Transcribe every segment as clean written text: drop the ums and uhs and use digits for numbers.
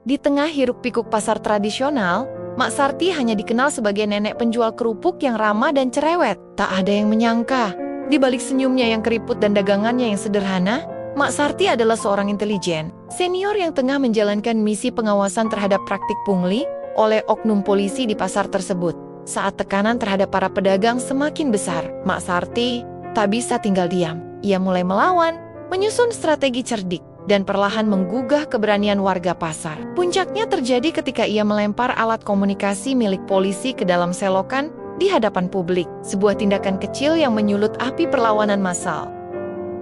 Di tengah hiruk-pikuk pasar tradisional, Mak Sarti hanya dikenal sebagai nenek penjual kerupuk yang ramah dan cerewet. Tak ada yang menyangka, di balik senyumnya yang keriput dan dagangannya yang sederhana, Mak Sarti adalah seorang intelijen, senior yang tengah menjalankan misi pengawasan terhadap praktik pungli oleh oknum polisi di pasar tersebut. Saat tekanan terhadap para pedagang semakin besar, Mak Sarti tak bisa tinggal diam. Ia mulai melawan, menyusun strategi cerdik, dan perlahan menggugah keberanian warga pasar. Puncaknya terjadi ketika ia melempar alat komunikasi milik polisi ke dalam selokan di hadapan publik, sebuah tindakan kecil yang menyulut api perlawanan massal.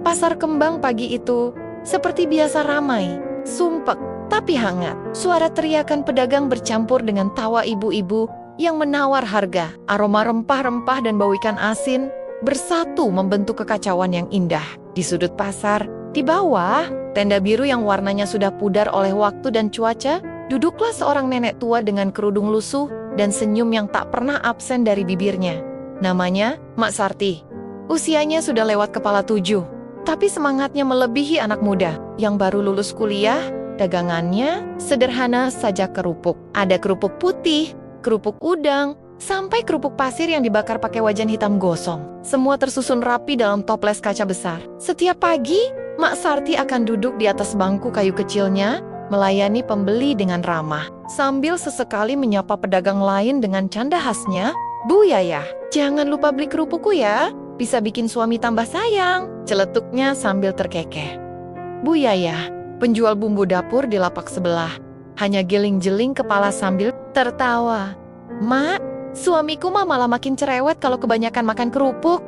Pasar Kembang pagi itu seperti biasa ramai, sumpek, tapi hangat. Suara teriakan pedagang bercampur dengan tawa ibu-ibu yang menawar harga. Aroma rempah-rempah dan bau ikan asin bersatu membentuk kekacauan yang indah. Di sudut pasar, di bawah tenda biru yang warnanya sudah pudar oleh waktu dan cuaca, duduklah seorang nenek tua dengan kerudung lusuh dan senyum yang tak pernah absen dari bibirnya. Namanya Mak Sarti. Usianya sudah lewat kepala 7, tapi semangatnya melebihi anak muda yang baru lulus kuliah. Dagangannya sederhana saja, kerupuk. Ada kerupuk putih, kerupuk udang, sampai kerupuk pasir yang dibakar pakai wajan hitam gosong. Semua tersusun rapi dalam toples kaca besar. Setiap pagi, Mak Sarti akan duduk di atas bangku kayu kecilnya, melayani pembeli dengan ramah, sambil sesekali menyapa pedagang lain dengan canda khasnya. "Bu Yayah, jangan lupa beli kerupukku ya, bisa bikin suami tambah sayang," celetuknya sambil terkekeh. Bu Yayah, penjual bumbu dapur di lapak sebelah, hanya geling-jeling kepala sambil tertawa. "Mak, suamiku mah malah makin cerewet kalau kebanyakan makan kerupuk."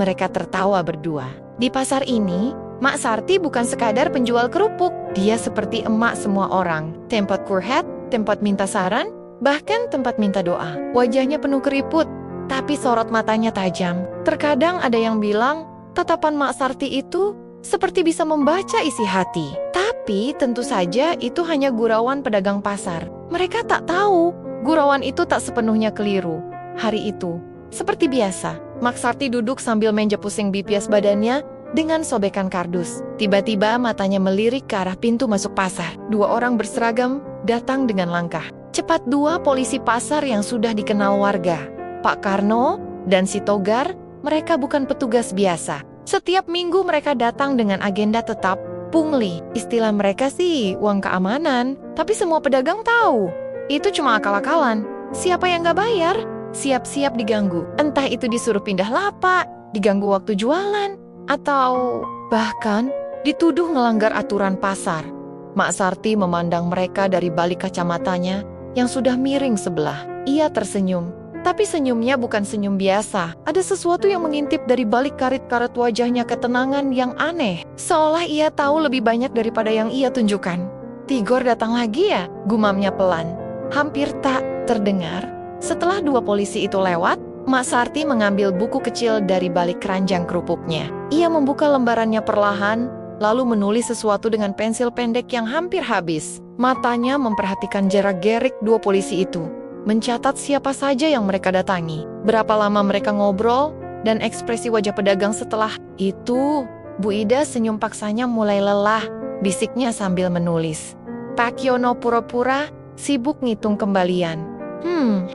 Mereka tertawa berdua. Di pasar ini, Mak Sarti bukan sekadar penjual kerupuk. Dia seperti emak semua orang. Tempat curhat, tempat minta saran, bahkan tempat minta doa. Wajahnya penuh keriput, tapi sorot matanya tajam. Terkadang ada yang bilang, tatapan Mak Sarti itu seperti bisa membaca isi hati. Tapi tentu saja itu hanya gurauan pedagang pasar. Mereka tak tahu, gurauan itu tak sepenuhnya keliru. Hari itu, seperti biasa, Mak Sarti duduk sambil menja pusing bipias badannya dengan sobekan kardus. Tiba-tiba matanya melirik ke arah pintu masuk pasar. 2 orang berseragam datang dengan langkah cepat. 2 polisi pasar yang sudah dikenal warga, Pak Karno dan si Togar. Mereka bukan petugas biasa. Setiap minggu mereka datang dengan agenda tetap, pungli. Istilah mereka sih uang keamanan, tapi semua pedagang tahu itu cuma akal-akalan. Siapa yang gak bayar, siap-siap diganggu. Entah itu disuruh pindah lapak, diganggu waktu jualan, atau bahkan dituduh melanggar aturan pasar. Mak Sarti memandang mereka dari balik kacamatanya yang sudah miring sebelah. Ia tersenyum, tapi senyumnya bukan senyum biasa. Ada sesuatu yang mengintip dari balik karet-karet wajahnya, ketenangan yang aneh, seolah ia tahu lebih banyak daripada yang ia tunjukkan. "Tigor datang lagi ya?" gumamnya pelan, hampir tak terdengar. Setelah 2 polisi itu lewat, Mak Sarti mengambil buku kecil dari balik keranjang kerupuknya. Ia membuka lembarannya perlahan, lalu menulis sesuatu dengan pensil pendek yang hampir habis. Matanya memperhatikan jarak gerik 2 polisi itu, mencatat siapa saja yang mereka datangi, berapa lama mereka ngobrol, dan ekspresi wajah pedagang setelah itu. Bu Ida senyum paksanya mulai lelah, bisiknya sambil menulis. Pak Yono pura-pura sibuk ngitung kembalian.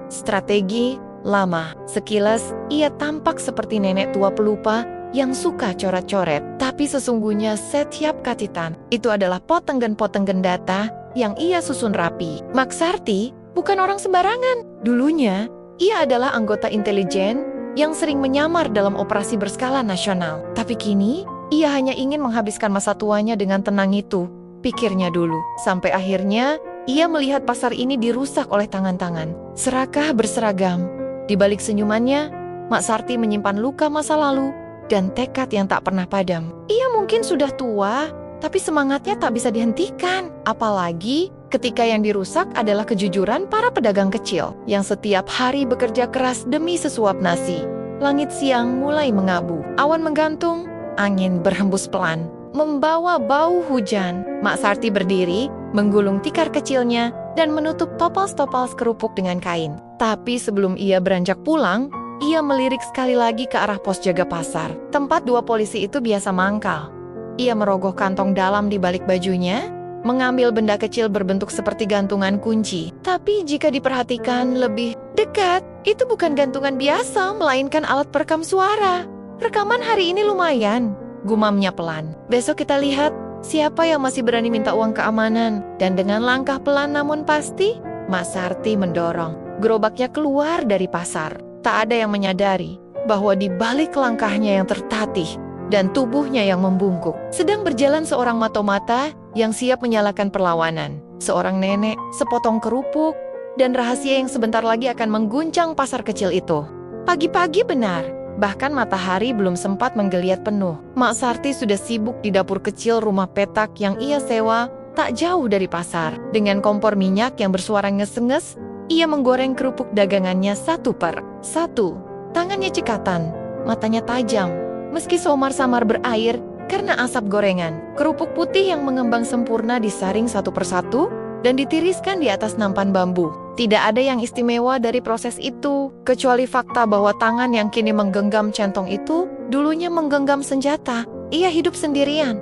Strategi lama. Sekilas, ia tampak seperti nenek tua pelupa yang suka coret-coret. Tapi sesungguhnya setiap katitan itu adalah potenggen-potenggen data yang ia susun rapi. Mak Sarti bukan orang sembarangan. Dulunya, ia adalah anggota intelijen yang sering menyamar dalam operasi berskala nasional. Tapi kini, ia hanya ingin menghabiskan masa tuanya dengan tenang itu, pikirnya dulu. Sampai akhirnya, ia melihat pasar ini dirusak oleh tangan-tangan serakah berseragam. Di balik senyumannya, Mak Sarti menyimpan luka masa lalu dan tekad yang tak pernah padam. Ia mungkin sudah tua, tapi semangatnya tak bisa dihentikan. Apalagi ketika yang dirusak adalah kejujuran para pedagang kecil yang setiap hari bekerja keras demi sesuap nasi. Langit siang mulai mengabu. Awan menggantung, angin berhembus pelan, membawa bau hujan. Mak Sarti berdiri, menggulung tikar kecilnya, dan menutup toples-toples kerupuk dengan kain. Tapi sebelum ia beranjak pulang, ia melirik sekali lagi ke arah pos jaga pasar, tempat 2 polisi itu biasa mangkal. Ia merogoh kantong dalam di balik bajunya, mengambil benda kecil berbentuk seperti gantungan kunci. Tapi jika diperhatikan lebih dekat, itu bukan gantungan biasa, melainkan alat perekam suara. Rekaman hari ini lumayan, gumamnya pelan. Besok kita lihat siapa yang masih berani minta uang keamanan. Dan dengan langkah pelan namun pasti, Mak Sarti mendorong gerobaknya keluar dari pasar. Tak ada yang menyadari bahwa di balik langkahnya yang tertatih dan tubuhnya yang membungkuk, sedang berjalan seorang mata-mata yang siap menyalakan perlawanan. Seorang nenek, sepotong kerupuk, dan rahasia yang sebentar lagi akan mengguncang pasar kecil itu. Pagi-pagi benar, bahkan matahari belum sempat menggeliat penuh. Mak Sarti sudah sibuk di dapur kecil rumah petak yang ia sewa tak jauh dari pasar. Dengan kompor minyak yang bersuara nges-nges, ia menggoreng kerupuk dagangannya satu per satu. Tangannya cekatan, matanya tajam, meski samar-samar berair karena asap gorengan. Kerupuk putih yang mengembang sempurna disaring satu persatu dan ditiriskan di atas nampan bambu. Tidak ada yang istimewa dari proses itu, kecuali fakta bahwa tangan yang kini menggenggam centong itu dulunya menggenggam senjata. Ia hidup sendirian.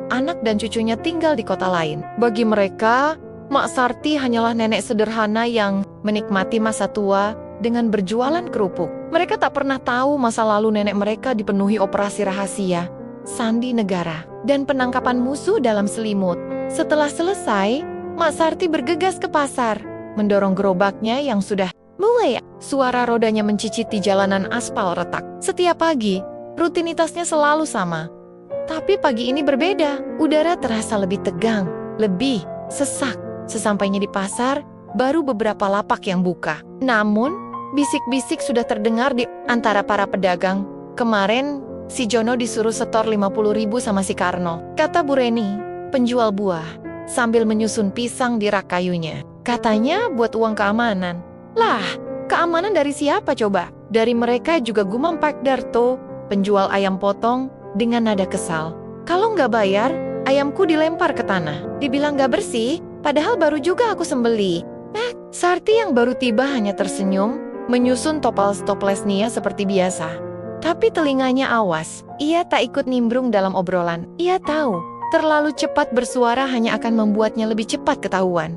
Anak dan cucunya tinggal di kota lain. Bagi mereka, Mak Sarti hanyalah nenek sederhana yang menikmati masa tua dengan berjualan kerupuk. Mereka tak pernah tahu masa lalu nenek mereka dipenuhi operasi rahasia, sandi negara, dan penangkapan musuh dalam selimut. Setelah selesai, Mak Sarti bergegas ke pasar, mendorong gerobaknya yang sudah mulai. Suara rodanya menciciti jalanan aspal retak. Setiap pagi, rutinitasnya selalu sama. Tapi pagi ini berbeda. Udara terasa lebih tegang, lebih sesak. Sesampainya di pasar, baru beberapa lapak yang buka. Namun, bisik-bisik sudah terdengar di antara para pedagang. Kemarin, si Jono disuruh setor 50.000 sama si Karno, kata Bu Reni, penjual buah, sambil menyusun pisang di rak kayunya. Katanya buat uang keamanan. Lah, keamanan dari siapa coba? Dari mereka, juga gumam Pak Darto, penjual ayam potong, dengan nada kesal. Kalau nggak bayar, ayamku dilempar ke tanah. Dibilang nggak bersih, padahal baru juga aku sembeli. Sarti yang baru tiba hanya tersenyum, menyusun toples Nia seperti biasa. Tapi telinganya awas, ia tak ikut nimbrung dalam obrolan. Ia tahu, terlalu cepat bersuara hanya akan membuatnya lebih cepat ketahuan.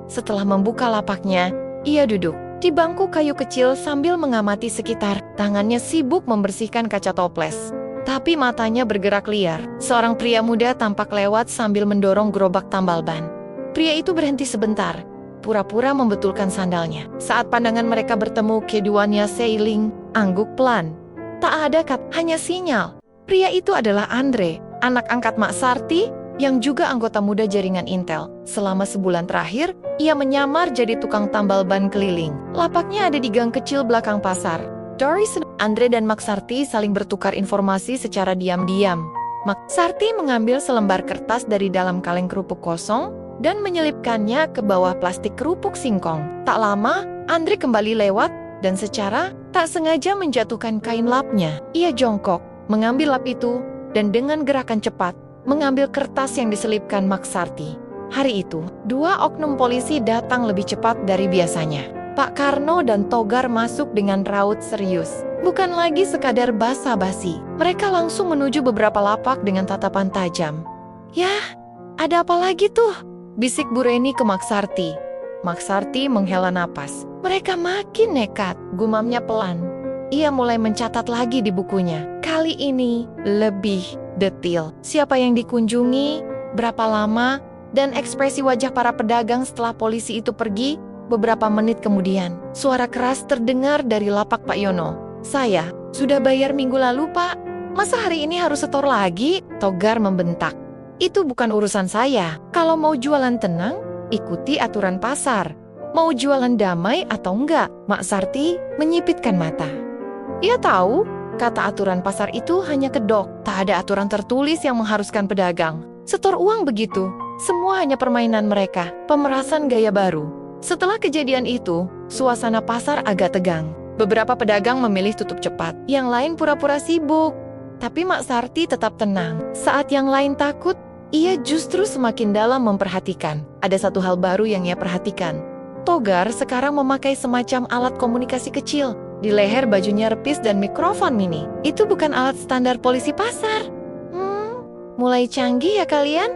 Setelah membuka lapaknya, ia duduk di bangku kayu kecil sambil mengamati sekitar. Tangannya sibuk membersihkan kaca toples. Tapi matanya bergerak liar. Seorang pria muda tampak lewat sambil mendorong gerobak tambal ban. Pria itu berhenti sebentar, pura-pura membetulkan sandalnya. Saat pandangan mereka bertemu, keduanya seiling, angguk pelan. Tak ada hanya sinyal. Pria itu adalah Andre, anak angkat Mak Sarti, yang juga anggota muda jaringan Intel. Selama sebulan terakhir, ia menyamar jadi tukang tambal ban keliling. Lapaknya ada di gang kecil belakang pasar. Doris, Andre dan Mak Sarti saling bertukar informasi secara diam-diam. Mak Sarti mengambil selembar kertas dari dalam kaleng kerupuk kosong dan menyelipkannya ke bawah plastik kerupuk singkong. Tak lama, Andre kembali lewat dan secara tak sengaja menjatuhkan kain lapnya. Ia jongkok, mengambil lap itu, dan dengan gerakan cepat, mengambil kertas yang diselipkan Mak Sarti. Hari itu, dua oknum polisi datang lebih cepat dari biasanya. Pak Karno dan Togar masuk dengan raut serius. Bukan lagi sekadar basa-basi. Mereka langsung menuju beberapa lapak dengan tatapan tajam. Yah, ada apa lagi tuh? Bisik Bu Reni ke Mak Sarti. Mak Sarti menghela napas. Mereka makin nekat, gumamnya pelan. Ia mulai mencatat lagi di bukunya. Kali ini lebih detil. Siapa yang dikunjungi, berapa lama, dan ekspresi wajah para pedagang setelah polisi itu pergi. Beberapa menit kemudian, suara keras terdengar dari lapak Pak Yono. Saya sudah bayar minggu lalu, Pak. Masa hari ini harus setor lagi? Togar membentak. Itu bukan urusan saya. Kalau mau jualan tenang, ikuti aturan pasar. Mau jualan damai atau enggak? Mak Sarti menyipitkan mata. Ia tahu, kata aturan pasar itu hanya kedok. Tak ada aturan tertulis yang mengharuskan pedagang setor uang begitu. Semua hanya permainan mereka, pemerasan gaya baru. Setelah kejadian itu, suasana pasar agak tegang. Beberapa pedagang memilih tutup cepat, yang lain pura-pura sibuk. Tapi Mak Sarti tetap tenang. Saat yang lain takut, ia justru semakin dalam memperhatikan. Ada satu hal baru yang ia perhatikan. Togar sekarang memakai semacam alat komunikasi kecil. Di leher bajunya repis dan mikrofon mini. Itu bukan alat standar polisi pasar. Mulai canggih ya kalian?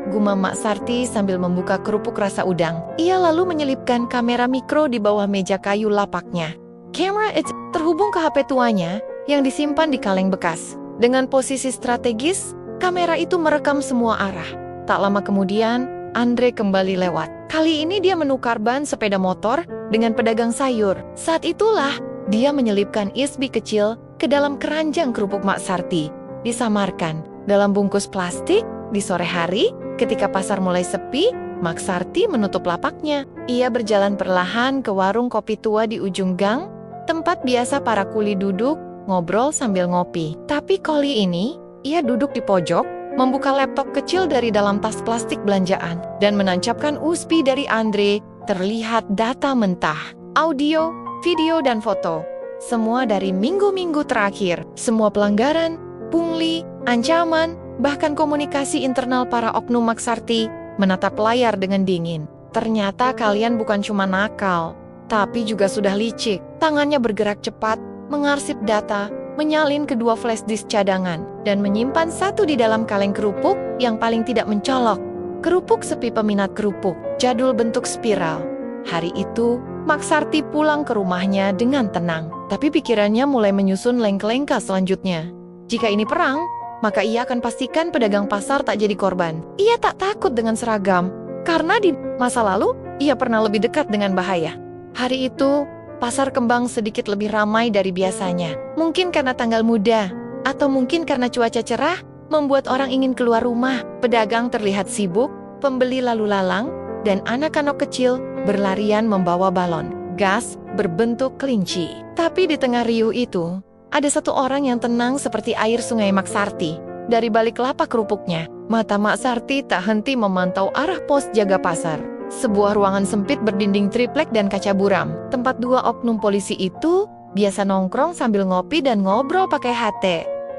gumam Mak Sarti sambil membuka kerupuk rasa udang. Ia lalu menyelipkan kamera mikro di bawah meja kayu lapaknya. Kamera itu terhubung ke HP tuanya yang disimpan di kaleng bekas. Dengan posisi strategis, kamera itu merekam semua arah. Tak lama kemudian, Andre kembali lewat. Kali ini dia menukar ban sepeda motor dengan pedagang sayur. Saat itulah, dia menyelipkan isbi kecil ke dalam keranjang kerupuk Mak Sarti. Disamarkan dalam bungkus plastik. Di sore hari, ketika pasar mulai sepi, Mak Sarti menutup lapaknya. Ia berjalan perlahan ke warung kopi tua di ujung gang, tempat biasa para kuli duduk, ngobrol sambil ngopi. Tapi kali ini, ia duduk di pojok, membuka laptop kecil dari dalam tas plastik belanjaan, dan menancapkan USB dari Andre. Terlihat data mentah, audio, video, dan foto. Semua dari minggu-minggu terakhir. Semua pelanggaran, pungli, ancaman, bahkan komunikasi internal para oknum Mak Sarti menatap layar dengan dingin. Ternyata kalian bukan cuma nakal, tapi juga sudah licik. Tangannya bergerak cepat, mengarsip data, menyalin kedua flash disk cadangan, dan menyimpan satu di dalam kaleng kerupuk yang paling tidak mencolok. Kerupuk sepi peminat kerupuk, jadul bentuk spiral. Hari itu, Mak Sarti pulang ke rumahnya dengan tenang, tapi pikirannya mulai menyusun langkah selanjutnya. Jika ini perang, maka ia akan pastikan pedagang pasar tak jadi korban. Ia tak takut dengan seragam, karena di masa lalu, ia pernah lebih dekat dengan bahaya. Hari itu, pasar kembang sedikit lebih ramai dari biasanya. Mungkin karena tanggal muda, atau mungkin karena cuaca cerah, membuat orang ingin keluar rumah. Pedagang terlihat sibuk, pembeli lalu lalang, dan anak-anak kecil berlarian membawa balon gas berbentuk kelinci. Tapi di tengah riuh itu, ada satu orang yang tenang seperti air sungai Mak Sarti. Dari balik lapak kerupuknya, mata Mak Sarti tak henti memantau arah pos jaga pasar. Sebuah ruangan sempit berdinding triplek dan kaca buram. Tempat dua oknum polisi itu biasa nongkrong sambil ngopi dan ngobrol pakai HT.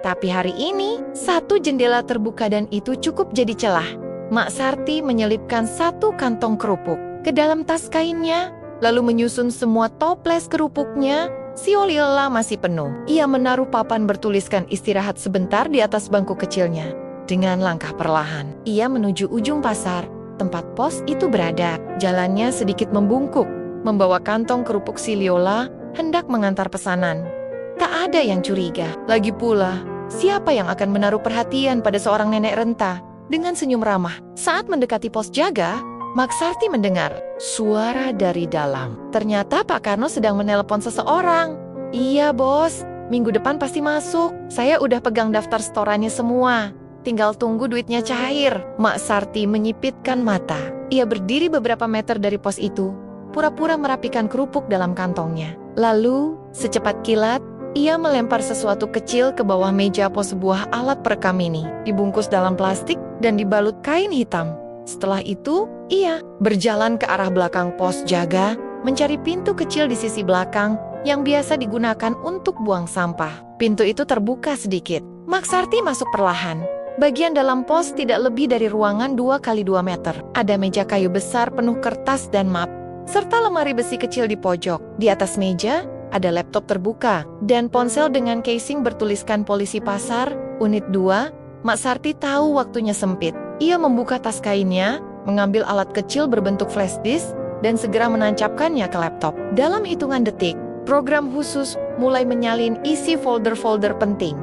Tapi hari ini, satu jendela terbuka dan itu cukup jadi celah. Mak Sarti menyelipkan satu kantong kerupuk ke dalam tas kainnya, lalu menyusun semua toples kerupuknya. Si Oliola masih penuh. Ia menaruh papan bertuliskan istirahat sebentar di atas bangku kecilnya. Dengan langkah perlahan, ia menuju ujung pasar, tempat pos itu berada. Jalannya sedikit membungkuk, membawa kantong kerupuk si Liola, hendak mengantar pesanan. Tak ada yang curiga. Lagi pula, siapa yang akan menaruh perhatian pada seorang nenek renta? Dengan senyum ramah, saat mendekati pos jaga, Mak Sarti mendengar suara dari dalam. Ternyata Pak Karno sedang menelpon seseorang. Iya bos, minggu depan pasti masuk. Saya udah pegang daftar setorannya semua. Tinggal tunggu duitnya cair. Mak Sarti menyipitkan mata. Ia berdiri beberapa meter dari pos itu, pura-pura merapikan kerupuk dalam kantongnya. Lalu, secepat kilat, ia melempar sesuatu kecil ke bawah meja pos sebuah alat perekam ini. Dibungkus dalam plastik dan dibalut kain hitam. Setelah itu, ia berjalan ke arah belakang pos jaga, mencari pintu kecil di sisi belakang yang biasa digunakan untuk buang sampah. Pintu itu terbuka sedikit. Mak Sarti masuk perlahan. Bagian dalam pos tidak lebih dari ruangan 2x2 meter. Ada meja kayu besar penuh kertas dan map, serta lemari besi kecil di pojok. Di atas meja, ada laptop terbuka dan ponsel dengan casing bertuliskan polisi pasar, unit 2. Mak Sarti tahu waktunya sempit. Ia membuka tas kainnya, mengambil alat kecil berbentuk flash disk, dan segera menancapkannya ke laptop. Dalam hitungan detik, program khusus mulai menyalin isi folder-folder penting.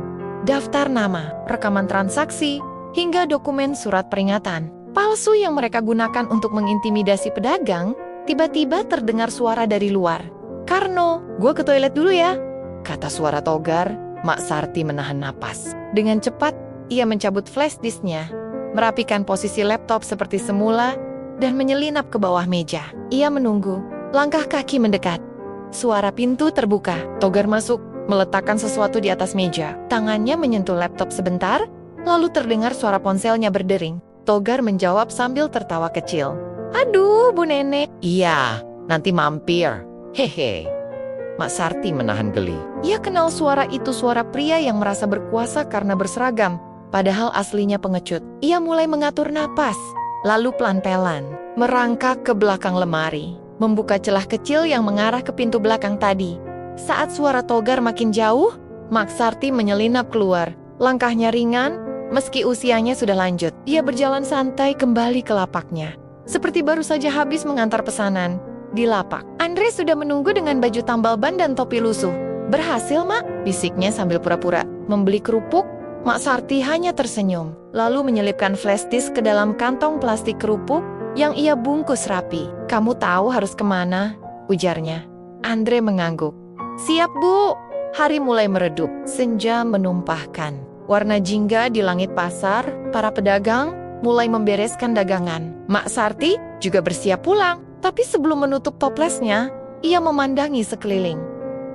Daftar nama, rekaman transaksi, hingga dokumen surat peringatan palsu yang mereka gunakan untuk mengintimidasi pedagang. Tiba-tiba terdengar suara dari luar. "Karno, gue ke toilet dulu ya," kata suara Togar. Mak Sarti menahan napas. Dengan cepat, ia mencabut flash disknya, merapikan posisi laptop seperti semula, dan menyelinap ke bawah meja. Ia menunggu, langkah kaki mendekat. Suara pintu terbuka. Togar masuk, meletakkan sesuatu di atas meja. Tangannya menyentuh laptop sebentar, lalu terdengar suara ponselnya berdering. Togar menjawab sambil tertawa kecil. "Aduh, Bu Nenek." "Iya, nanti mampir. Hehe." Mak Sarti menahan geli. Ia kenal suara itu, suara pria yang merasa berkuasa karena berseragam, padahal aslinya pengecut. Ia mulai mengatur napas, lalu pelan-pelan merangkak ke belakang lemari, membuka celah kecil yang mengarah ke pintu belakang tadi. Saat suara Togar makin jauh, Mak Sarti menyelinap keluar. Langkahnya ringan, Meski usianya sudah lanjut, ia berjalan santai kembali ke lapaknya. Seperti baru saja habis mengantar pesanan. Di lapak, Andre sudah menunggu dengan baju tambal ban dan topi lusuh. "Berhasil, Mak," bisiknya sambil pura-pura membeli kerupuk. Mak Sarti hanya tersenyum, lalu menyelipkan flash disk ke dalam kantong plastik kerupuk yang ia bungkus rapi. "Kamu tahu harus kemana?" ujarnya. Andre mengangguk. "Siap, Bu." Hari mulai meredup, senja menumpahkan warna jingga di langit pasar. Para pedagang mulai membereskan dagangan. Mak Sarti juga bersiap pulang, tapi sebelum menutup toplesnya, ia memandangi sekeliling.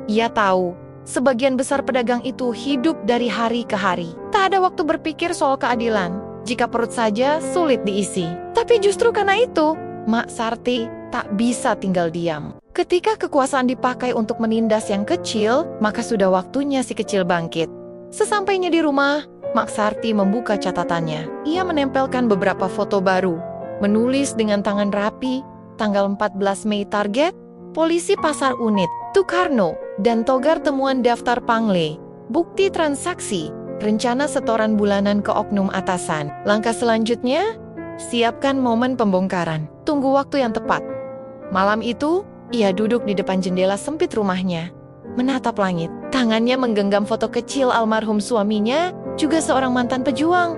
Ia tahu, sebagian besar pedagang itu hidup dari hari ke hari. Tak ada waktu berpikir soal keadilan, jika perut saja sulit diisi. Tapi justru karena itu, Mak Sarti tak bisa tinggal diam. Ketika kekuasaan dipakai untuk menindas yang kecil, maka sudah waktunya si kecil bangkit. Sesampainya di rumah, Mak Sarti membuka catatannya. Ia menempelkan beberapa foto baru, menulis dengan tangan rapi, tanggal 14 Mei target, polisi pasar unit, Tukarno, dan Togar temuan daftar Pangle, bukti transaksi, rencana setoran bulanan ke oknum atasan. Langkah selanjutnya, siapkan momen pembongkaran. Tunggu waktu yang tepat. Malam itu, ia duduk di depan jendela sempit rumahnya, menatap langit. Tangannya menggenggam foto kecil almarhum suaminya, juga seorang mantan pejuang.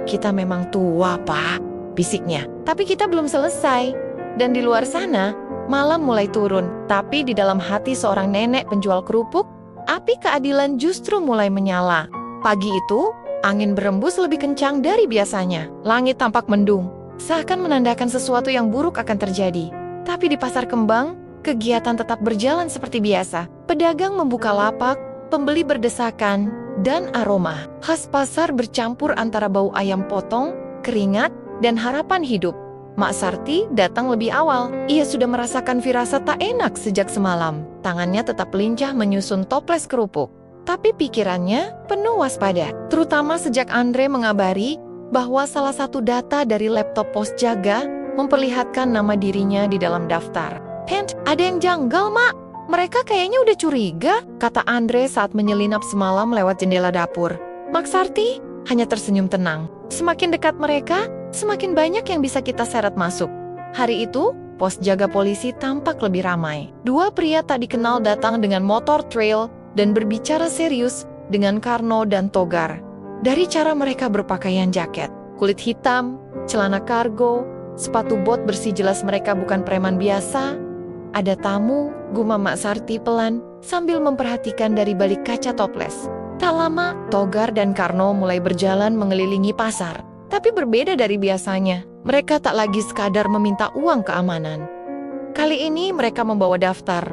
"Kita memang tua, Pak," bisiknya. "Tapi kita belum selesai." Dan di luar sana, malam mulai turun. Tapi di dalam hati seorang nenek penjual kerupuk, api keadilan justru mulai menyala. Pagi itu, angin berembus lebih kencang dari biasanya. Langit tampak mendung, seakan menandakan sesuatu yang buruk akan terjadi. Tapi di pasar kembang, kegiatan tetap berjalan seperti biasa. Pedagang membuka lapak, pembeli berdesakan, dan aroma khas pasar bercampur antara bau ayam potong, keringat, dan harapan hidup. Mak Sarti datang lebih awal. Ia sudah merasakan firasat tak enak sejak semalam. Tangannya tetap lincah menyusun toples kerupuk. Tapi pikirannya penuh waspada. Terutama sejak Andre mengabari bahwa salah satu data dari laptop pos jaga memperlihatkan nama dirinya di dalam daftar. "Hent, ada yang janggal, Mak. Mereka kayaknya udah curiga," kata Andre saat menyelinap semalam lewat jendela dapur. Mak Sarti hanya tersenyum tenang. Semakin dekat mereka, semakin banyak yang bisa kita seret masuk. Hari itu, pos jaga polisi tampak lebih ramai. Dua pria tak dikenal datang dengan motor trail dan berbicara serius dengan Karno dan Togar. Dari cara mereka berpakaian jaket, kulit hitam, celana kargo, sepatu bot bersih, jelas mereka bukan preman biasa. "Ada tamu," gumam Mak Sarti pelan sambil memperhatikan dari balik kaca toples. Tak lama, Togar dan Karno mulai berjalan mengelilingi pasar. Tapi berbeda dari biasanya, mereka tak lagi sekadar meminta uang keamanan. Kali ini mereka membawa daftar.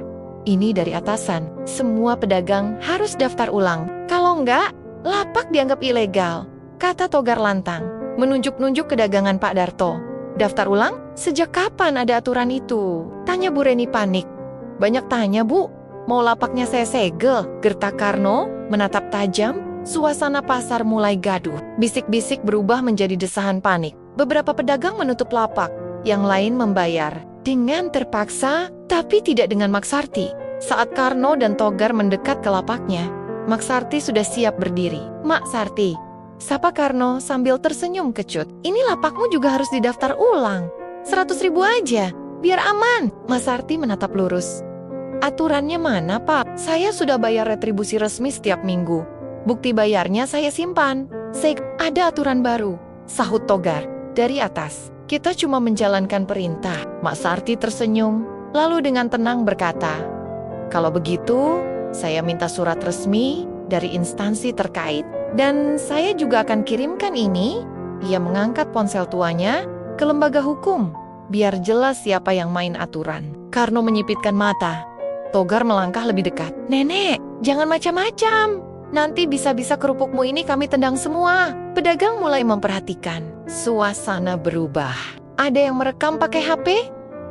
Ini dari atasan, semua pedagang harus daftar ulang. Kalau enggak, lapak dianggap ilegal, kata Togar lantang, menunjuk-nunjuk ke dagangan Pak Darto. "Daftar ulang? Sejak kapan ada aturan itu?" tanya Bu Reni panik. "Banyak tanya, Bu. Mau lapaknya saya segel?" gertak Karno menatap tajam. Suasana pasar mulai gaduh. Bisik-bisik berubah menjadi desahan panik. Beberapa pedagang menutup lapak, yang lain membayar. Dengan terpaksa, tapi tidak dengan Mak Sarti. Saat Karno dan Togar mendekat ke lapaknya, Mak Sarti sudah siap berdiri. "Mak Sarti," sapa Karno sambil tersenyum kecut. "Ini lapakmu juga harus didaftar ulang. 100.000 aja, biar aman." Mak Sarti menatap lurus. "Aturannya mana, Pak? Saya sudah bayar retribusi resmi setiap minggu. Bukti bayarnya saya simpan." "Ada aturan baru," sahut Togar dari atas. "Kita cuma menjalankan perintah." Mak Sarti tersenyum, lalu dengan tenang berkata, "Kalau begitu, saya minta surat resmi dari instansi terkait. Dan saya juga akan kirimkan ini." Ia mengangkat ponsel tuanya ke lembaga hukum, biar jelas siapa yang main aturan. Karno menyipitkan mata. Togar melangkah lebih dekat. "Nenek, jangan macam-macam. Nanti bisa-bisa kerupukmu ini kami tendang semua." Pedagang mulai memperhatikan. Suasana berubah. Ada yang merekam pakai HP,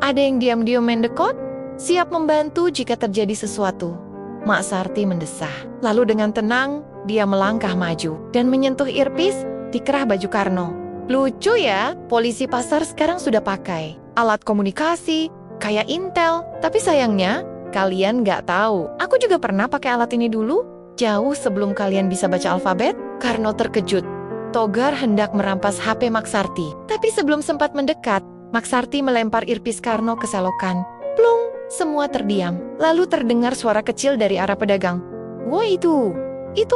ada yang diam-diam mendekot, siap membantu jika terjadi sesuatu. Mak Sarti mendesah. Lalu dengan tenang, dia melangkah maju dan menyentuh earpiece di kerah baju Karno. "Lucu ya, polisi pasar sekarang sudah pakai alat komunikasi, kayak Intel. Tapi sayangnya, kalian nggak tahu. Aku juga pernah pakai alat ini dulu. Jauh sebelum kalian bisa baca alfabet." Karno terkejut. Togar hendak merampas HP Maksarti. Tapi sebelum sempat mendekat, Maksarti melempar earpiece Karno ke selokan. Plung, semua terdiam. Lalu terdengar suara kecil dari arah pedagang. Wah itu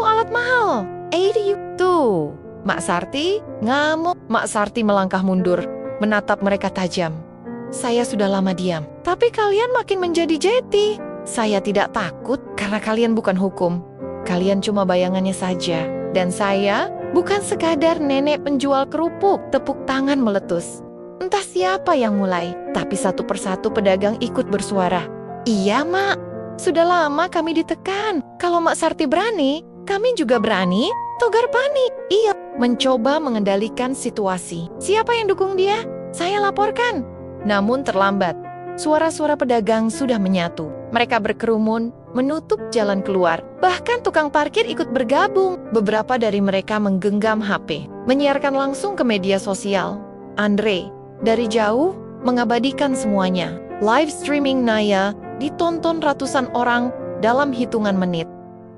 alat mahal. Tuh. Maksarti ngamuk. Maksarti melangkah mundur, menatap mereka tajam. Saya sudah lama diam, tapi kalian makin menjadi jeti. Saya tidak takut karena kalian bukan hukum. Kalian cuma bayangannya saja. Dan saya bukan sekadar nenek penjual kerupuk. Tepuk tangan meletus. Entah siapa yang mulai, tapi satu persatu pedagang ikut bersuara. Iya, Mak. Sudah lama kami ditekan. Kalau Maksarti berani, kami juga berani. Togar panik. Iya, mencoba mengendalikan situasi. Siapa yang dukung dia? Saya laporkan. Namun terlambat. Suara-suara pedagang sudah menyatu. Mereka berkerumun, menutup jalan keluar. Bahkan tukang parkir ikut bergabung. Beberapa dari mereka menggenggam HP, menyiarkan langsung ke media sosial. Andre, dari jauh, mengabadikan semuanya. Live streaming Naya ditonton ratusan orang dalam hitungan menit.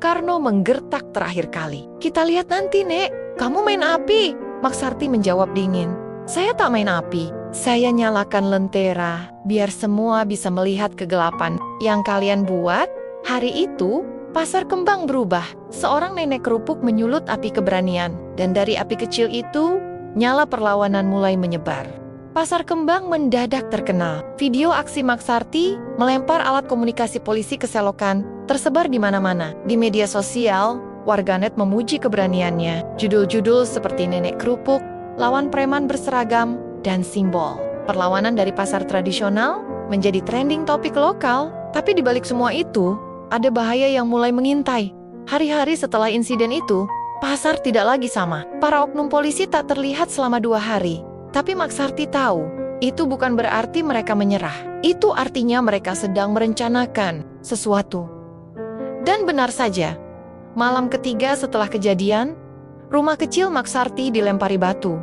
Karno menggertak terakhir kali. Kita lihat nanti, Nek. Kamu main api. Maksarti menjawab dingin. Saya tak main api. Saya nyalakan lentera, biar semua bisa melihat kegelapan. Yang kalian buat, hari itu, pasar kembang berubah. Seorang nenek kerupuk menyulut api keberanian. Dan dari api kecil itu, nyala perlawanan mulai menyebar. Pasar kembang mendadak terkenal. Video aksi Maksarti melempar alat komunikasi polisi ke selokan, tersebar di mana-mana. Di media sosial, warganet memuji keberaniannya. Judul-judul seperti nenek kerupuk, lawan preman berseragam, dan simbol. Perlawanan dari pasar tradisional menjadi trending topik lokal. Tapi di balik semua itu, ada bahaya yang mulai mengintai. Hari-hari setelah insiden itu, pasar tidak lagi sama. Para oknum polisi tak terlihat selama 2 hari. Tapi Maksarti tahu, itu bukan berarti mereka menyerah. Itu artinya mereka sedang merencanakan sesuatu. Dan benar saja, malam ketiga setelah kejadian, rumah kecil Maksarti dilempari batu.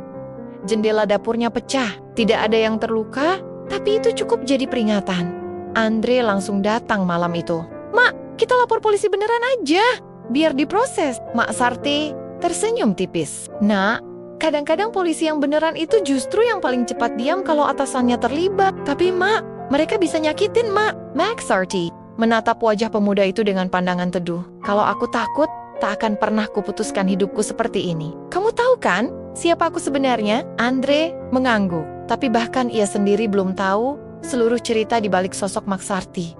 Jendela dapurnya pecah, tidak ada yang terluka, tapi itu cukup jadi peringatan. Andre langsung datang malam itu. Mak, kita lapor polisi beneran aja, biar diproses. Maksarti tersenyum tipis. Nak, kadang-kadang polisi yang beneran itu justru yang paling cepat diam kalau atasannya terlibat. Tapi Mak, mereka bisa nyakitin Mak. Maksarti menatap wajah pemuda itu dengan pandangan teduh. Kalau aku takut, tak akan pernah kuputuskan hidupku seperti ini. Kamu tahu kan siapa aku sebenarnya? Andre mengangguk. Tapi bahkan ia sendiri belum tahu seluruh cerita di balik sosok Maksarti.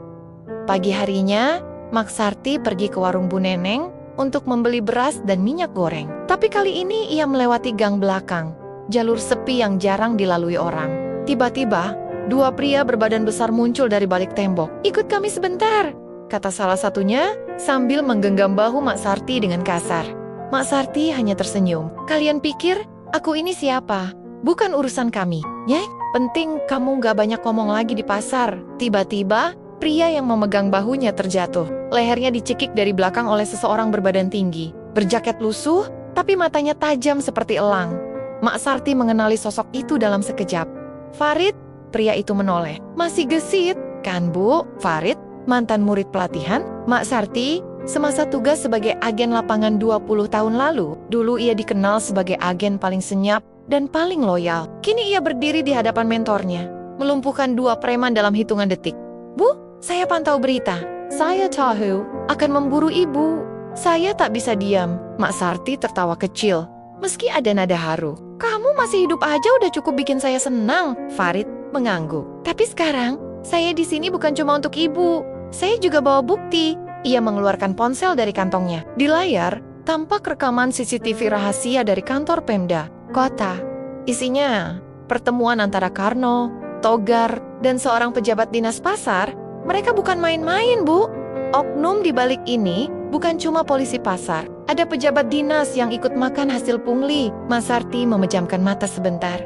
Pagi harinya, Maksarti pergi ke warung Bu Neneng untuk membeli beras dan minyak goreng. Tapi kali ini ia melewati gang belakang, jalur sepi yang jarang dilalui orang. Tiba-tiba, 2 pria berbadan besar muncul dari balik tembok. Ikut kami sebentar, kata salah satunya sambil menggenggam bahu Maksarti dengan kasar. Maksarti hanya tersenyum. Kalian pikir aku ini siapa? Bukan urusan kami, ya? Penting kamu gak banyak ngomong lagi di pasar. Tiba-tiba, pria yang memegang bahunya terjatuh. Lehernya dicekik dari belakang oleh seseorang berbadan tinggi. Berjaket lusuh, tapi matanya tajam seperti elang. Maksarti mengenali sosok itu dalam sekejap. Farid, pria itu menoleh. Masih gesit, kan Bu? Farid, mantan murid pelatihan. Maksarti, semasa tugas sebagai agen lapangan 20 tahun lalu, dulu ia dikenal sebagai agen paling senyap dan paling loyal. Kini ia berdiri di hadapan mentornya, melumpuhkan 2 preman dalam hitungan detik. Bu, saya pantau berita. Saya tahu akan memburu ibu. Saya tak bisa diam. Maksarti tertawa kecil, meski ada nada haru. Kamu masih hidup aja udah cukup bikin saya senang. Farid mengangguk. Tapi sekarang, saya di sini bukan cuma untuk ibu. Saya juga bawa bukti. Ia mengeluarkan ponsel dari kantongnya. Di layar, tampak rekaman CCTV rahasia dari kantor Pemda Kota. Isinya, pertemuan antara Karno, Togar, dan seorang pejabat dinas pasar. Mereka bukan main-main, Bu. Oknum di balik ini bukan cuma polisi pasar. Ada pejabat dinas yang ikut makan hasil pungli. Maksarti memejamkan mata sebentar.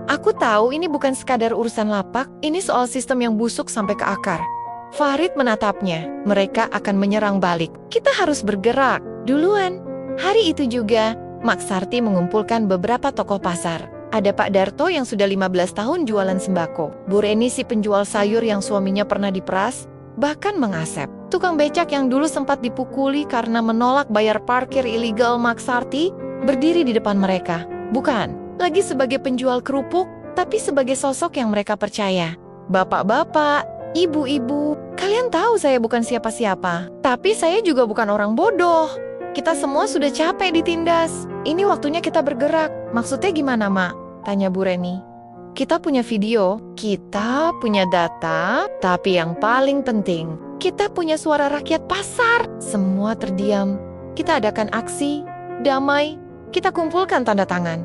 Aku tahu ini bukan sekadar urusan lapak, ini soal sistem yang busuk sampai ke akar. Farid menatapnya. Mereka akan menyerang balik. Kita harus bergerak duluan. Hari itu juga, Maksarti mengumpulkan beberapa tokoh pasar. Ada Pak Darto yang sudah 15 tahun jualan sembako. Bu Reni si penjual sayur yang suaminya pernah diperas, bahkan mengasep. Tukang becak yang dulu sempat dipukuli karena menolak bayar parkir ilegal Mak Sarti berdiri di depan mereka. Bukan lagi sebagai penjual kerupuk, tapi sebagai sosok yang mereka percaya. Bapak-bapak, ibu-ibu, kalian tahu saya bukan siapa-siapa. Tapi saya juga bukan orang bodoh. Kita semua sudah capek ditindas. Ini waktunya kita bergerak. Maksudnya gimana, Mak? Tanya Bu Reni. Kita punya video, kita punya data, tapi yang paling penting, kita punya suara rakyat pasar. Semua terdiam. Kita adakan aksi, damai, kita kumpulkan tanda tangan.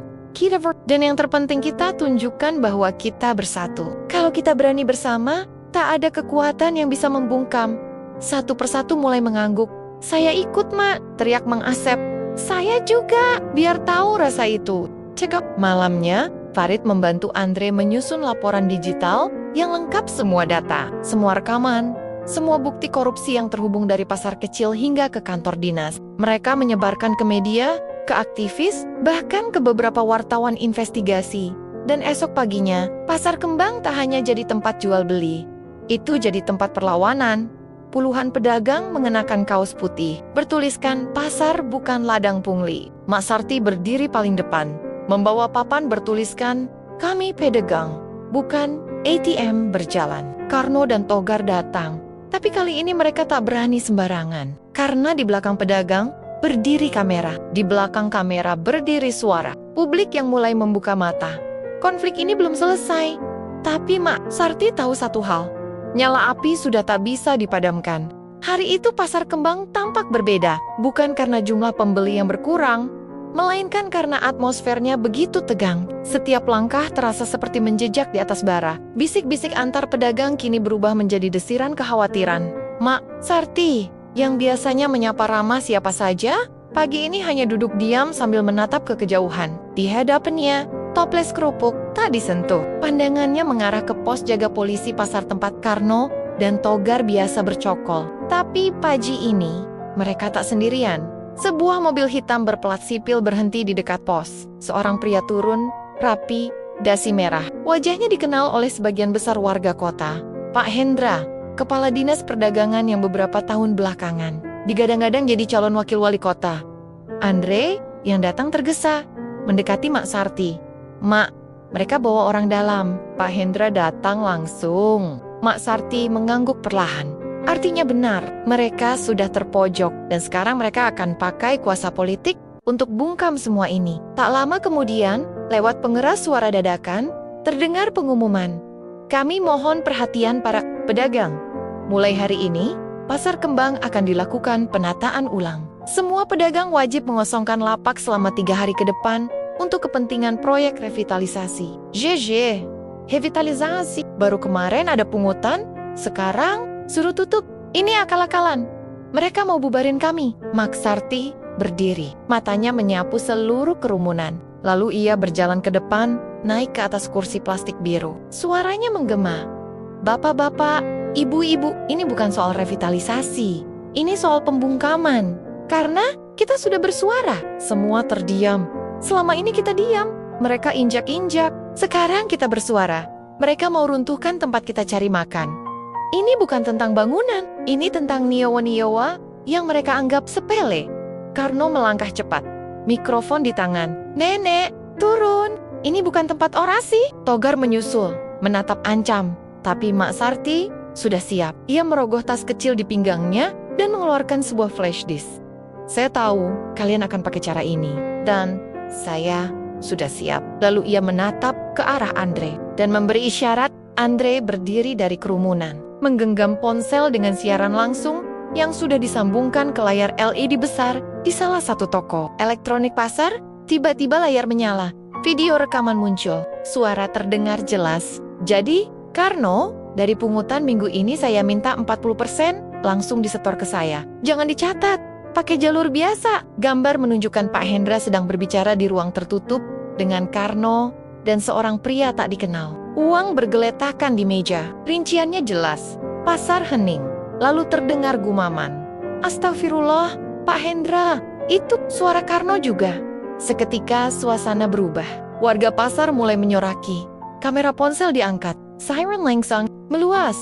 Dan yang terpenting kita tunjukkan bahwa kita bersatu. Kalau kita berani bersama, tak ada kekuatan yang bisa membungkam. Satu persatu mulai mengangguk. Saya ikut, Mak, teriak Mang Asep. Saya juga, biar tahu rasa itu. Cekap. Malamnya, Farid membantu Andre menyusun laporan digital yang lengkap semua data, semua rekaman, semua bukti korupsi yang terhubung dari pasar kecil hingga ke kantor dinas. Mereka menyebarkan ke media, ke aktivis, bahkan ke beberapa wartawan investigasi. Dan esok paginya, Pasar Kembang tak hanya jadi tempat jual beli. Itu jadi tempat perlawanan. Puluhan pedagang mengenakan kaos putih, bertuliskan pasar bukan ladang pungli. Mak Sarti berdiri paling depan, membawa papan bertuliskan, kami pedagang, bukan ATM berjalan. Karno dan Togar datang, tapi kali ini mereka tak berani sembarangan. Karena di belakang pedagang, berdiri kamera. Di belakang kamera berdiri suara. Publik yang mulai membuka mata. Konflik ini belum selesai. Tapi Mak Sarti tahu satu hal. Nyala api sudah tak bisa dipadamkan. Hari itu Pasar Kembang tampak berbeda. Bukan karena jumlah pembeli yang berkurang, melainkan karena atmosfernya begitu tegang. Setiap langkah terasa seperti menjejak di atas bara. Bisik-bisik antar pedagang kini berubah menjadi desiran kekhawatiran. Mak Sarti, yang biasanya menyapa ramah siapa saja, pagi ini hanya duduk diam sambil menatap ke kejauhan. Di hadapannya, toples kerupuk tak disentuh. Pandangannya mengarah ke pos jaga polisi pasar tempat Karno dan Togar biasa bercokol. Tapi pagi ini, mereka tak sendirian. Sebuah mobil hitam berplat sipil berhenti di dekat pos. Seorang pria turun, rapi, dasi merah. Wajahnya dikenal oleh sebagian besar warga kota. Pak Hendra, kepala dinas perdagangan yang beberapa tahun belakangan digadang-gadang jadi calon wakil wali kota. Andre yang datang tergesa, mendekati Mak Sarti. Mak, mereka bawa orang dalam. Pak Hendra datang langsung. Mak Sarti mengangguk perlahan. Artinya benar, mereka sudah terpojok dan sekarang mereka akan pakai kuasa politik untuk bungkam semua ini. Tak lama kemudian, lewat pengeras suara dadakan, terdengar pengumuman. Kami mohon perhatian para pedagang. Mulai hari ini, Pasar Kembang akan dilakukan penataan ulang. Semua pedagang wajib mengosongkan lapak selama 3 hari ke depan untuk kepentingan proyek revitalisasi. GG, revitalisasi. Baru kemarin ada pungutan, sekarang suruh tutup. Ini akal-akalan. Mereka mau bubarin kami. Mak Sarti berdiri, matanya menyapu seluruh kerumunan. Lalu ia berjalan ke depan, naik ke atas kursi plastik biru. Suaranya menggema. Bapak-bapak, ibu-ibu, ini bukan soal revitalisasi. Ini soal pembungkaman. Karena kita sudah bersuara. Semua terdiam. Selama ini kita diam. Mereka injak-injak. Sekarang kita bersuara. Mereka mau runtuhkan tempat kita cari makan. Ini bukan tentang bangunan. Ini tentang niowa-niowa yang mereka anggap sepele. Karno melangkah cepat. Mikrofon di tangan. Nenek, turun. Ini bukan tempat orasi. Togar menyusul, menatap ancam. Tapi Mak Sarti sudah siap. Ia merogoh tas kecil di pinggangnya dan mengeluarkan sebuah flash disk. Saya tahu kalian akan pakai cara ini. Dan saya sudah siap. Lalu ia menatap ke arah Andre dan memberi isyarat. Andre berdiri dari kerumunan, menggenggam ponsel dengan siaran langsung yang sudah disambungkan ke layar LED besar di salah satu toko elektronik pasar. Tiba-tiba layar menyala. Video rekaman muncul. Suara terdengar jelas. Jadi, Karno, dari pungutan minggu ini saya minta 40% langsung disetor ke saya. Jangan dicatat. Pakai jalur biasa. Gambar menunjukkan Pak Hendra sedang berbicara di ruang tertutup dengan Karno dan seorang pria tak dikenal. Uang bergeletakan di meja. Rinciannya jelas. Pasar hening. Lalu terdengar gumaman. Astagfirullah, Pak Hendra, itu suara Karno juga. Seketika suasana berubah. Warga pasar mulai menyoraki. Kamera ponsel diangkat. Siren langsung meluas.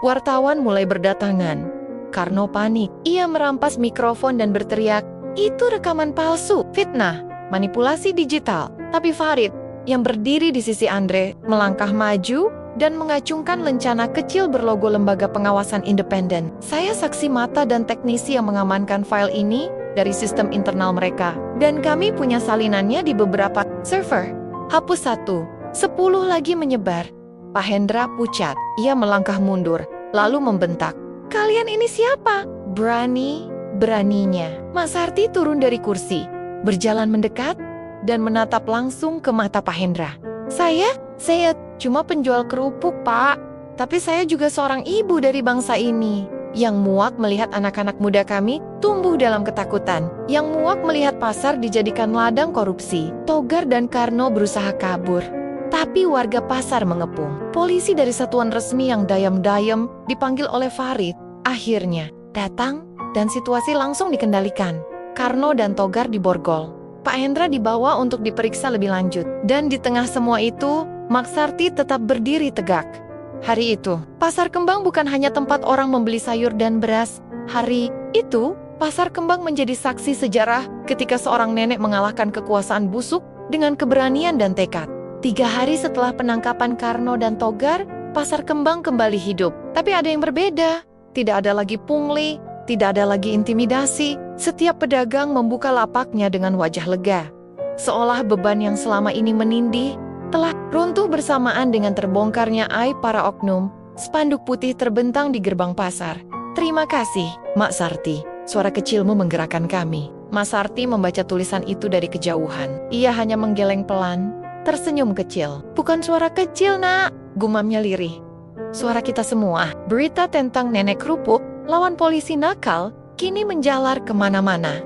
Wartawan mulai berdatangan. Karno panik. Ia merampas mikrofon dan berteriak, "Itu rekaman palsu, fitnah, manipulasi digital." Tapi Farid, yang berdiri di sisi Andre, melangkah maju dan mengacungkan lencana kecil berlogo lembaga pengawasan independen. "Saya saksi mata dan teknisi yang mengamankan file ini dari sistem internal mereka. Dan kami punya salinannya di beberapa server." Hapus 1, 10 lagi menyebar. Pak Hendra pucat. Ia melangkah mundur, lalu membentak, "Kalian ini siapa?" Beraninya Mak Sarti turun dari kursi, berjalan mendekat, dan menatap langsung ke mata Pak Hendra. Saya cuma penjual kerupuk, Pak. Tapi saya juga seorang ibu dari bangsa ini." Yang muak melihat anak-anak muda kami tumbuh dalam ketakutan. Yang muak melihat pasar dijadikan ladang korupsi. Togar dan Karno berusaha kabur, tapi warga pasar mengepung. Polisi dari satuan resmi yang dayam-dayam dipanggil oleh Farid akhirnya datang dan situasi langsung dikendalikan. Karno dan Togar diborgol. Pak Hendra dibawa untuk diperiksa lebih lanjut. Dan di tengah semua itu, Mak Sarti tetap berdiri tegak. Hari itu, Pasar Kembang bukan hanya tempat orang membeli sayur dan beras. Hari itu, Pasar Kembang menjadi saksi sejarah ketika seorang nenek mengalahkan kekuasaan busuk dengan keberanian dan tekad. 3 hari setelah penangkapan Karno dan Togar, Pasar Kembang kembali hidup. Tapi ada yang berbeda. Tidak ada lagi pungli, tidak ada lagi intimidasi. Setiap pedagang membuka lapaknya dengan wajah lega. Seolah beban yang selama ini menindih telah runtuh bersamaan dengan terbongkarnya aib para oknum. Spanduk putih terbentang di gerbang pasar. "Terima kasih, Mak Sarti. Suara kecilmu menggerakkan kami." Mak Sarti membaca tulisan itu dari kejauhan. Ia hanya menggeleng pelan, tersenyum kecil. "Bukan suara kecil, Nak," gumamnya lirih. "Suara kita semua." Berita tentang nenek kerupuk lawan polisi nakal kini menjalar kemana-mana.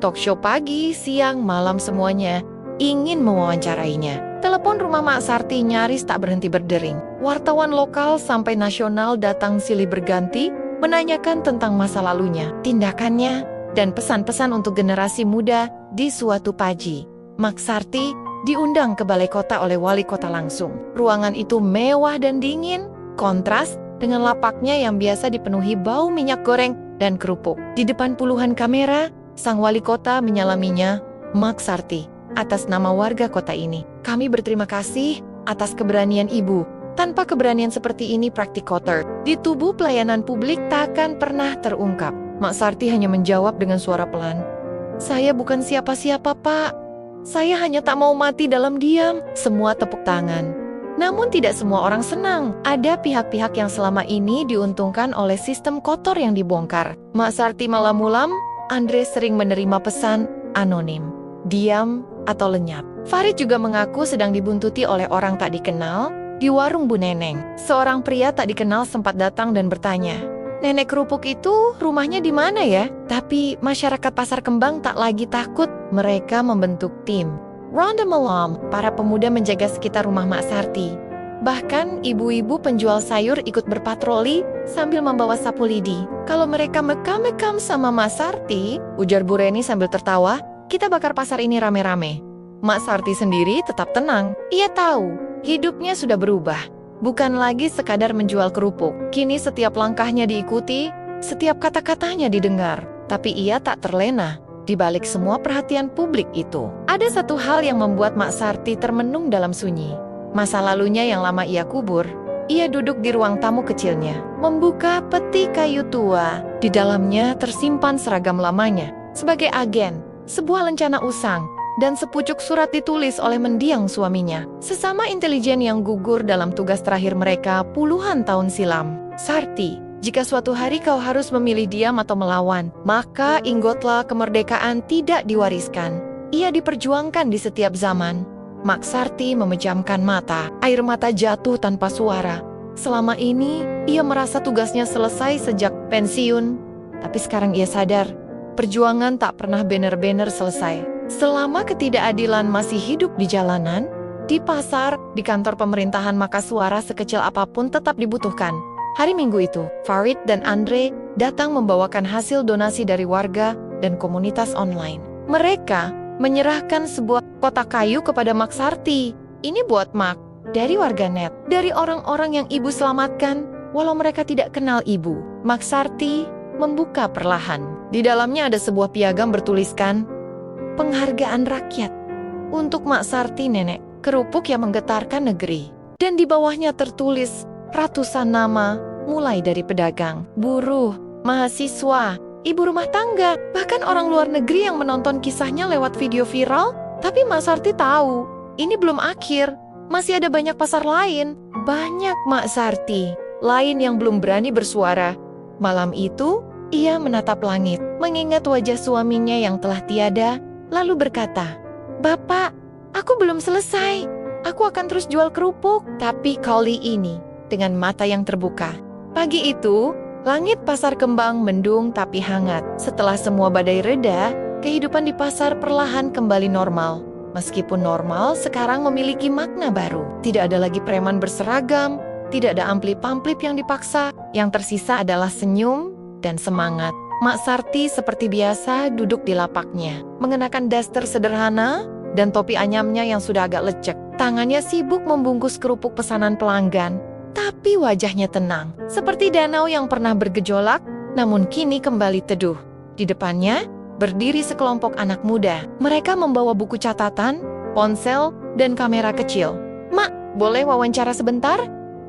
Talk show pagi, siang, malam semuanya ingin mewawancarainya. Telepon rumah Mak Sarti nyaris tak berhenti berdering. Wartawan lokal sampai nasional datang silih berganti menanyakan tentang masa lalunya, tindakannya, dan pesan-pesan untuk generasi muda di suatu pagi. Mak Sarti diundang ke balai kota oleh wali kota langsung. Ruangan itu mewah dan dingin, kontras dengan lapaknya yang biasa dipenuhi bau minyak goreng dan kerupuk. Di depan puluhan kamera, sang wali kota menyalaminya, "Mak Sarti, atas nama warga kota ini, kami berterima kasih atas keberanian Ibu. Tanpa keberanian seperti ini praktik kotor di tubuh pelayanan publik takkan pernah terungkap." Mak Sarti hanya menjawab dengan suara pelan, "Saya bukan siapa-siapa, Pak. Saya hanya tak mau mati dalam diam." Semua tepuk tangan. Namun tidak semua orang senang. Ada pihak-pihak yang selama ini diuntungkan oleh sistem kotor yang dibongkar. Mak Sarti malam mulam, Andre sering menerima pesan anonim, diam atau lenyap. Farid juga mengaku sedang dibuntuti oleh orang tak dikenal di warung Bu Neneng. Seorang pria tak dikenal sempat datang dan bertanya, "Nenek kerupuk itu rumahnya di mana ya?" Tapi masyarakat Pasar Kembang tak lagi takut. Mereka membentuk tim Ronda Malam, para pemuda menjaga sekitar rumah Mak Sarti. Bahkan ibu-ibu penjual sayur ikut berpatroli sambil membawa sapu lidi. "Kalau mereka mekam-mekam sama Mak Sarti," ujar Bu Reni sambil tertawa, "kita bakar pasar ini rame-rame." Mak Sarti sendiri tetap tenang. Ia tahu hidupnya sudah berubah. Bukan lagi sekadar menjual kerupuk. Kini setiap langkahnya diikuti, setiap kata-katanya didengar. Tapi ia tak terlena. Di balik semua perhatian publik itu, ada satu hal yang membuat Mak Sarti termenung dalam sunyi. Masa lalunya yang lama ia kubur. Ia duduk di ruang tamu kecilnya, membuka peti kayu tua. Di dalamnya tersimpan seragam lamanya sebagai agen, sebuah lencana usang, dan sepucuk surat ditulis oleh mendiang suaminya, sesama intelijen yang gugur dalam tugas terakhir mereka puluhan tahun silam. "Sarti, jika suatu hari kau harus memilih diam atau melawan, maka ingatlah kemerdekaan tidak diwariskan. Ia diperjuangkan di setiap zaman." Mak Sarti memejamkan mata, air mata jatuh tanpa suara. Selama ini, ia merasa tugasnya selesai sejak pensiun. Tapi sekarang ia sadar, perjuangan tak pernah benar-benar selesai. Selama ketidakadilan masih hidup di jalanan, di pasar, di kantor pemerintahan, maka suara sekecil apapun tetap dibutuhkan. Hari Minggu itu, Farid dan Andre datang membawakan hasil donasi dari warga dan komunitas online. Mereka menyerahkan sebuah kotak kayu kepada Mak Sarti. "Ini buat Mak, dari warganet, dari orang-orang yang Ibu selamatkan, walau mereka tidak kenal Ibu." Mak Sarti membuka perlahan. Di dalamnya ada sebuah piagam bertuliskan, "Penghargaan Rakyat untuk Mak Sarti Nenek Kerupuk yang Menggetarkan Negeri." Dan di bawahnya tertulis ratusan nama, mulai dari pedagang, buruh, mahasiswa, ibu rumah tangga, bahkan orang luar negeri yang menonton kisahnya lewat video viral. Tapi Mak Sarti tahu, ini belum akhir. Masih ada banyak pasar lain. Banyak Mak Sarti lain yang belum berani bersuara. Malam itu, ia menatap langit, mengingat wajah suaminya yang telah tiada, lalu berkata, "Bapak, aku belum selesai. Aku akan terus jual kerupuk." Tapi kali ini, dengan mata yang terbuka. Pagi itu, langit Pasar Kembang mendung tapi hangat. Setelah semua badai reda, kehidupan di pasar perlahan kembali normal. Meskipun normal, sekarang memiliki makna baru. Tidak ada lagi preman berseragam, tidak ada amplip-amplip yang dipaksa. Yang tersisa adalah senyum dan semangat. Mak Sarti seperti biasa duduk di lapaknya, mengenakan daster sederhana dan topi anyamnya yang sudah agak lecek. Tangannya sibuk membungkus kerupuk pesanan pelanggan. Tapi wajahnya tenang, seperti danau yang pernah bergejolak, namun kini kembali teduh. Di depannya, berdiri sekelompok anak muda. Mereka membawa buku catatan, ponsel, dan kamera kecil. "Mak, boleh wawancara sebentar?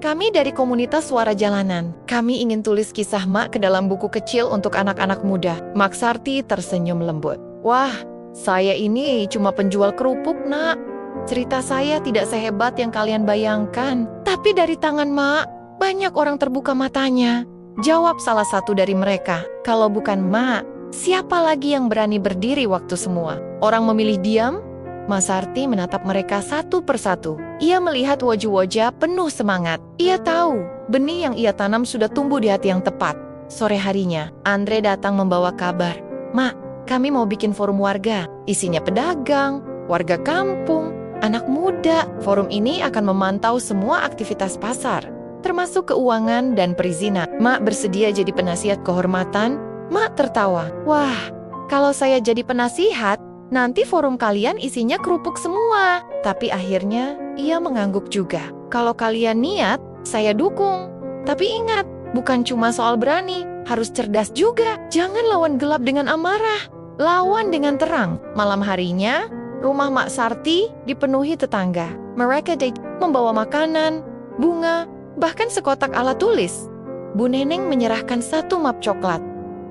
Kami dari komunitas Suara Jalanan. Kami ingin tulis kisah Mak ke dalam buku kecil untuk anak-anak muda." Mak Sarti tersenyum lembut. "Wah, saya ini cuma penjual kerupuk, Nak. Cerita saya tidak sehebat yang kalian bayangkan. Tapi dari tangan Mak, banyak orang terbuka matanya." Jawab salah satu dari mereka, "Kalau bukan Mak, siapa lagi yang berani berdiri waktu semua orang memilih diam?" Mak Sarti menatap mereka satu persatu. Ia melihat wajah-wajah penuh semangat. Ia tahu, benih yang ia tanam sudah tumbuh di hati yang tepat. Sore harinya, Andre datang membawa kabar. "Mak, kami mau bikin forum warga. Isinya pedagang, warga kampung, anak muda. Forum ini akan memantau semua aktivitas pasar, termasuk keuangan dan perizinan." Mak bersedia jadi penasihat kehormatan. Mak tertawa. "Wah, kalau saya jadi penasihat, nanti forum kalian isinya kerupuk semua." Tapi akhirnya ia mengangguk juga. "Kalau kalian niat, saya dukung. Tapi ingat, bukan cuma soal berani, harus cerdas juga. Jangan lawan gelap dengan amarah, lawan dengan terang." Malam harinya, rumah Mak Sarti dipenuhi tetangga. Mereka membawa makanan, bunga, bahkan sekotak alat tulis. Bu Neneng menyerahkan satu map coklat.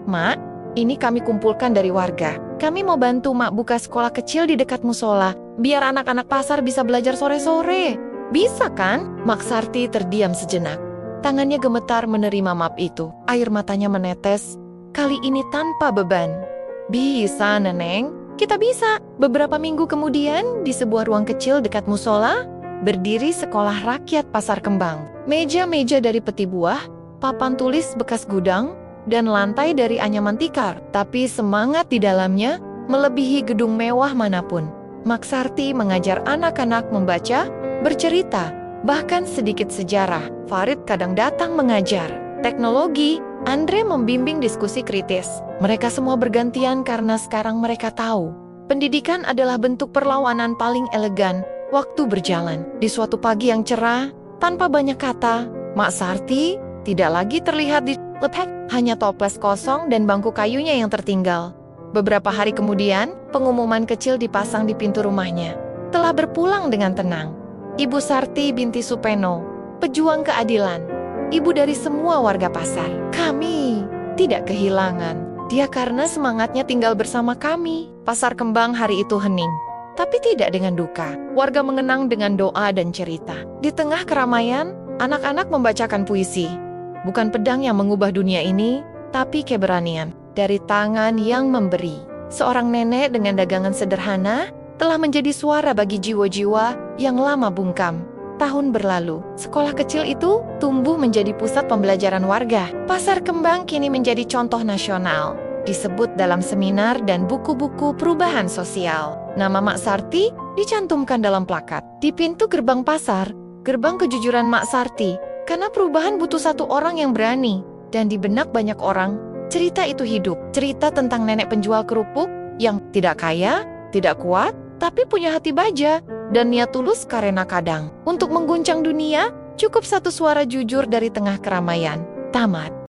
"Mak, ini kami kumpulkan dari warga. Kami mau bantu Mak buka sekolah kecil di dekat musola, biar anak-anak pasar bisa belajar sore-sore. Bisa kan?" Mak Sarti terdiam sejenak. Tangannya gemetar menerima map itu. Air matanya menetes, kali ini tanpa beban. "Bisa, Neneng. Kita bisa." Beberapa minggu kemudian, di sebuah ruang kecil dekat musola, berdiri sekolah rakyat Pasar Kembang. Meja-meja dari peti buah, papan tulis bekas gudang, dan lantai dari anyaman tikar. Tapi semangat di dalamnya melebihi gedung mewah manapun. Mak Sarti mengajar anak-anak membaca, bercerita, bahkan sedikit sejarah. Farid kadang datang mengajar teknologi. Andre membimbing diskusi kritis. Mereka semua bergantian karena sekarang mereka tahu, pendidikan adalah bentuk perlawanan paling elegan. Waktu berjalan. Di suatu pagi yang cerah, tanpa banyak kata, Mak Sarti tidak lagi terlihat di lepek, hanya toples kosong dan bangku kayunya yang tertinggal. Beberapa hari kemudian, pengumuman kecil dipasang di pintu rumahnya. Telah berpulang dengan tenang. Ibu Sarti binti Supeno, pejuang keadilan. Ibu dari semua warga pasar. Kami tidak kehilangan dia karena semangatnya tinggal bersama kami. Pasar Kembang hari itu hening, tapi tidak dengan duka. Warga mengenang dengan doa dan cerita. Di tengah keramaian, anak-anak membacakan puisi. Bukan pedang yang mengubah dunia ini, tapi keberanian dari tangan yang memberi. Seorang nenek dengan dagangan sederhana telah menjadi suara bagi jiwa-jiwa yang lama bungkam. Tahun berlalu, sekolah kecil itu tumbuh menjadi pusat pembelajaran warga. Pasar Kembang kini menjadi contoh nasional, disebut dalam seminar dan buku-buku perubahan sosial. Nama Mak Sarti dicantumkan dalam plakat di pintu gerbang pasar, gerbang kejujuran Mak Sarti, karena perubahan butuh satu orang yang berani. Dan di benak banyak orang, cerita itu hidup. Cerita tentang nenek penjual kerupuk yang tidak kaya, tidak kuat, tapi punya hati baja dan niat tulus karena kadang. Untuk mengguncang dunia, cukup satu suara jujur dari tengah keramaian. Tamat.